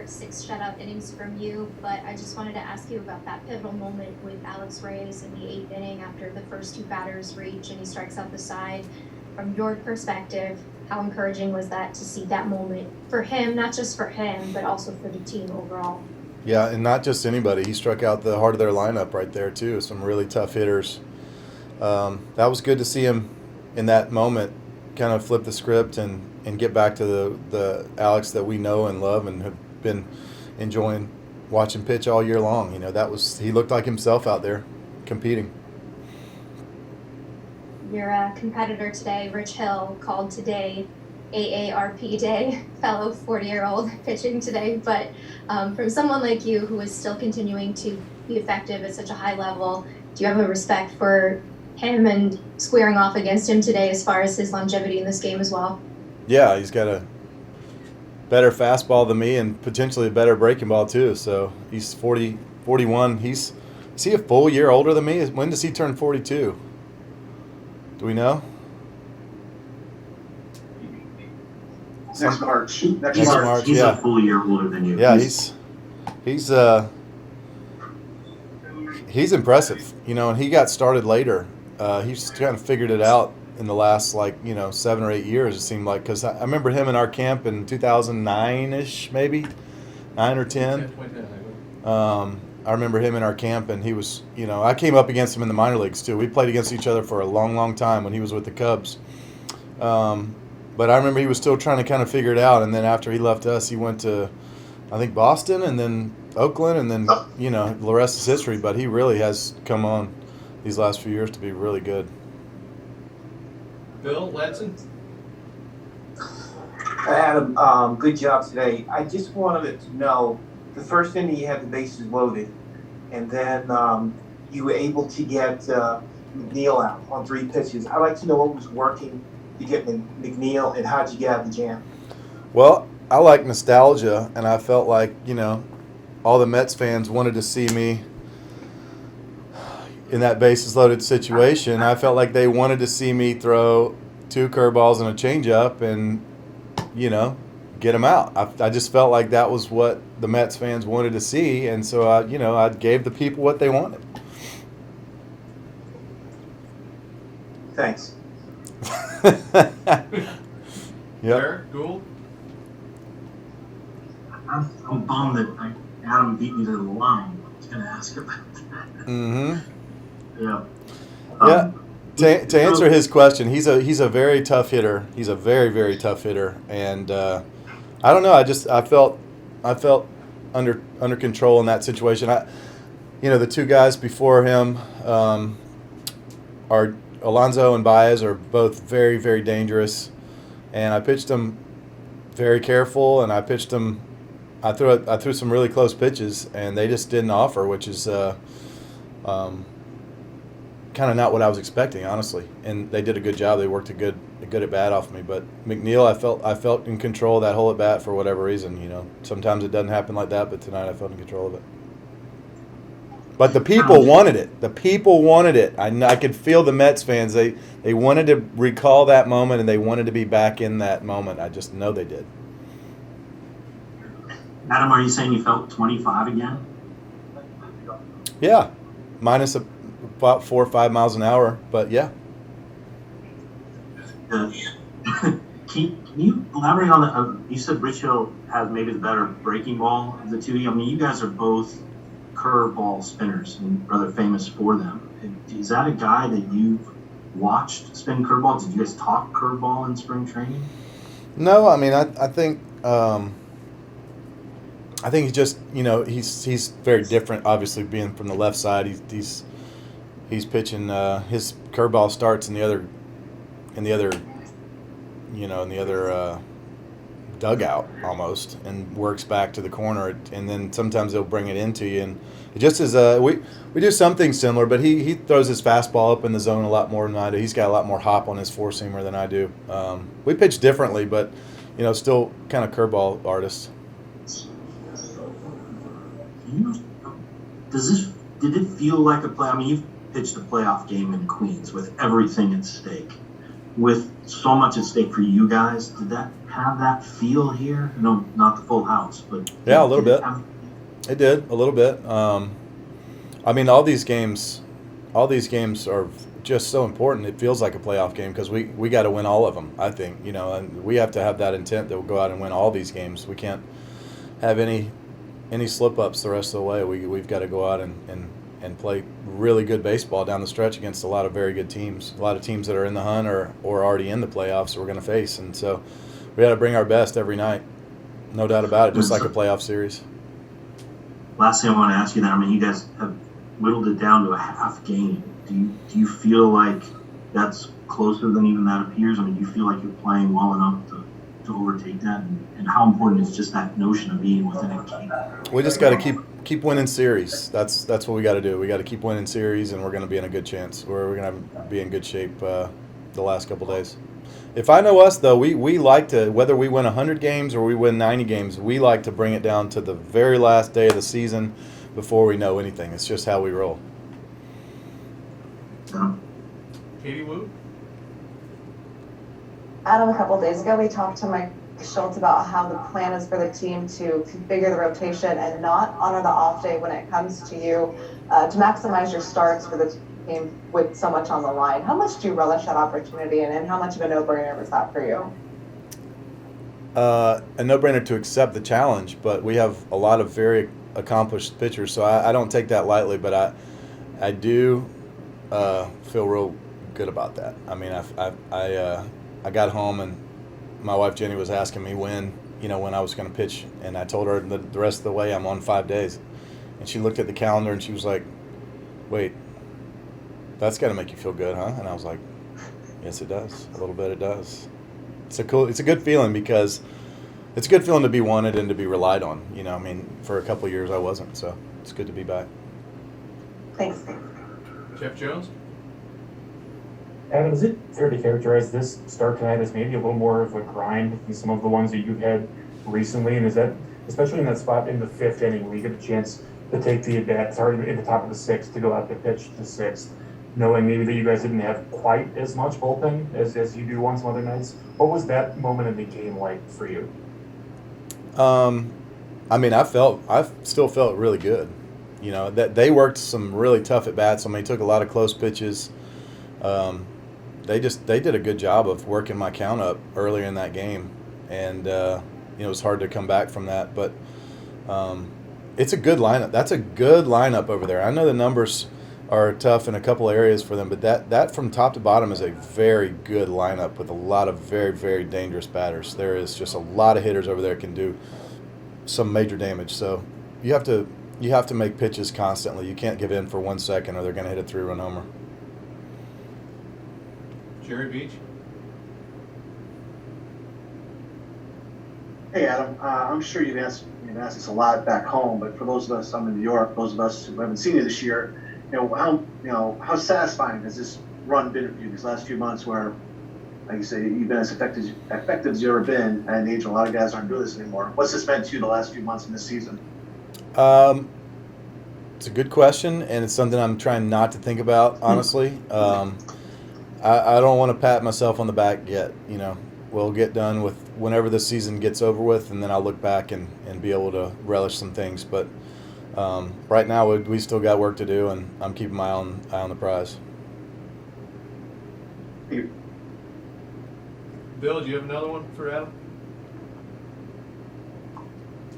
6 shutout innings from you, but I just wanted to ask you about that pivotal moment with Alex Reyes in the 8th inning after the first 2 batters reach and he strikes out the side. From your perspective, how encouraging was that to see that moment for him, not just for him, but also for the team overall? Yeah, and not just anybody. He struck out the heart of their lineup right there, too. Some really tough hitters. That was good to see him in that moment kind of flip the script and get back to the Alex that we know and love and have been enjoying watching pitch all year long. He looked like himself out there competing. Your competitor today, Rich Hill, called today AARP Day, fellow 40-year-old pitching today. But from someone like you who is still continuing to be effective at such a high level, do you have a respect for him and squaring off against him today as far as his longevity in this game as well? Yeah, he's got a better fastball than me and potentially a better breaking ball too. So he's 41. Is he a full year older than me? When does he turn 42? Do we know? Next March. Next March. He's yeah. a full year older than you. Yeah, he's impressive. And he got started later. He's kind of figured it out in the last 7 or 8 years. It seemed like, because I remember him in our camp in 2009-ish, maybe 9 or 10. I remember him in our camp, and he was, I came up against him in the minor leagues too. We played against each other for a long, long time when he was with the Cubs. But I remember he was still trying to kind of figure it out, and then after he left us, he went to, I think, Boston, and then Oakland, and then, the rest is history. But he really has come on these last few years to be really good. Bill Ledson? Adam, good job today. I just wanted to know, the first inning you had the bases loaded, and then you were able to get McNeil out on 3 pitches. I'd like to know what was working to get McNeil, and how'd you get out of the jam? Well, I like nostalgia, and I felt like, all the Mets fans wanted to see me in that bases loaded situation. I felt like they wanted to see me throw 2 curveballs and a changeup and, get them out. I just felt like that was what the Mets fans wanted to see, and so I gave the people what they wanted. Thanks. Eric Gould? I'm bummed that Adam beat me to the line. I was going to ask about that. Mm-hmm. Yeah. Yeah. To answer his question, he's a very tough hitter. He's a very, very tough hitter, and I don't know. I felt under control in that situation. The 2 guys before him are Alonso and Baez are both very, very dangerous, and I pitched them very careful, and I pitched them. I threw some really close pitches, and they just didn't offer, which is kind of not what I was expecting, honestly. And they did a good job. They worked a good at bat off me. But McNeil, I felt in control of that whole at bat for whatever reason. Sometimes it doesn't happen like that, but tonight I felt in control of it. But the people wanted it. The people wanted it. I could feel the Mets fans. They wanted to recall that moment, and they wanted to be back in that moment. I just know they did. Adam, are you saying you felt 25 again? Yeah, minus about 4 or 5 miles an hour, but yeah. Can you elaborate on that? You said Rich Hill has maybe the better breaking ball of the 2. I mean, you guys are both curveball spinners and rather famous for them. Is that a guy that you've watched spin curveball? Did you guys talk curveball in spring training? No, I mean, I think he's just, he's very different. Obviously, being from the left side, he's pitching. His curveball starts in the other dugout almost, and works back to the corner, and then sometimes they'll bring it into you, and it just is we do something similar, but he throws his fastball up in the zone a lot more than I do. He's got a lot more hop on his 4-seamer than I do. We pitch differently, but still kind of curveball artists. Did it feel like a play? I mean, you've pitched a playoff game in Queens with everything at stake, with so much at stake for you guys. Did that have that feel here? No, not the full house, but Yeah, a little did it bit. have- It did a little bit. I mean, all these games are just so important. It feels like a playoff game because we got to win all of them. I think, and we have to have that intent that we'll go out and win all these games. We can't have any slip ups the rest of the way. We've got to go out and play really good baseball down the stretch against a lot of very good teams, a lot of teams that are in the hunt or already in the playoffs we're going to face. And so we got to bring our best every night, no doubt about it, just like a playoff series. Last thing I want to ask you then, I mean, you guys have whittled it down to a half game. Do you feel like that's closer than even that appears? I mean, do you feel like you're playing well enough to overtake that? And how important is just that notion of being within a game? We just got to keep winning series. That's what we got to do. We got to keep winning series, and we're going to be in a good chance. We're going to be in good shape the last couple days. If I know us, though, we like to, whether we win 100 games or we win 90 games, we like to bring it down to the very last day of the season before we know anything. It's just how we roll. Katie Wu? Adam, a couple of days ago, we talked to Mike Schultz about how the plan is for the team to configure the rotation and not honor the off day when it comes to you to maximize your starts for the team with so much on the line. How much do you relish that opportunity, and how much of a no-brainer was that for you? A no-brainer to accept the challenge, but we have a lot of very accomplished pitchers, so I don't take that lightly, but I do feel real good about that. I mean, I got home and my wife Jenny was asking me when I was going to pitch, and I told her the rest of the way I'm on 5 days, and she looked at the calendar and she was like, "Wait, that's got to make you feel good, huh?" And I was like, "Yes, it does. A little bit, it does." It's a good feeling because it's a good feeling to be wanted and to be relied on. I mean, for a couple of years I wasn't, so it's good to be back. Thanks. Jeff Jones? Adam, is it fair to characterize this start tonight as maybe a little more of a grind than some of the ones that you've had recently? And is that, especially in that spot in the fifth inning where you get a chance to take the at-bat, sorry, in the top of the sixth, to go out to pitch the sixth, knowing maybe that you guys didn't have quite as much bullpen as you do on some other nights? What was that moment in the game like for you? I mean, I still felt really good. That they worked some really tough at bats. I mean, they took a lot of close pitches. They did a good job of working my count up earlier in that game, and it was hard to come back from that. But it's a good lineup. That's a good lineup over there. I know the numbers are tough in a couple areas for them, but that from top to bottom is a very good lineup with a lot of very, very dangerous batters. There is just a lot of hitters over there that can do some major damage. So you have to make pitches constantly. You can't give in for 1 second or they're going to hit a 3-run homer. Jerry Beach? Hey Adam, I'm sure you've asked this a lot back home, but for those of us, I'm in New York, those of us who haven't seen you this year, how satisfying has this run been for you these last few months where, like you say, you've been as effective as you've ever been at an age a lot of guys aren't doing this anymore. What's this meant to you the last few months in this season? It's a good question, and it's something I'm trying not to think about, honestly. I don't want to pat myself on the back yet. We'll get done with whenever the season gets over with, and then I'll look back and be able to relish some things. But right now, we still got work to do, and I'm keeping my eye on the prize. Bill, do you have another one for Adam?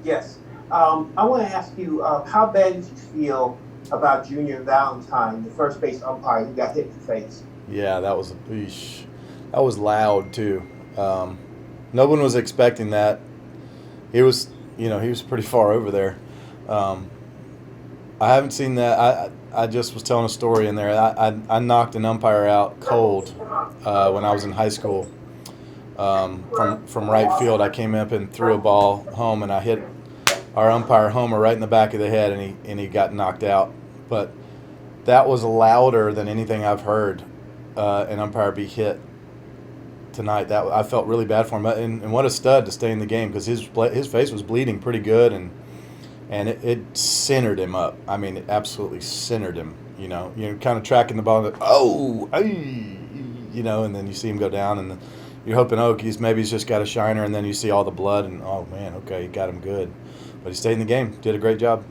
Yes. I want to ask you, how bad did you feel about Junior Valentine, the first base umpire who got hit in the face? Yeah, that was loud too. No one was expecting that. He was pretty far over there. I haven't seen that. I just was telling a story in there. I knocked an umpire out cold when I was in high school. From right field, I came up and threw a ball home, and I hit our umpire Homer right in the back of the head, and he got knocked out. But that was louder than anything I've heard an umpire be hit tonight. That I felt really bad for him, and what a stud to stay in the game because his face was bleeding pretty good, and it centered him up. I mean, it absolutely centered him. You're kind of tracking the ball, and and then you see him go down, and you're hoping, oh, maybe he's just got a shiner, and then you see all the blood, and oh man, okay, you got him good. But he stayed in the game, did a great job.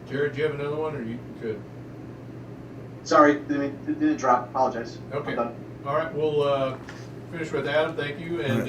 Jared, do you have another one, or you good? Sorry, didn't drop. Apologize. Okay. I'm done. All right, we'll finish with Adam. Thank you. And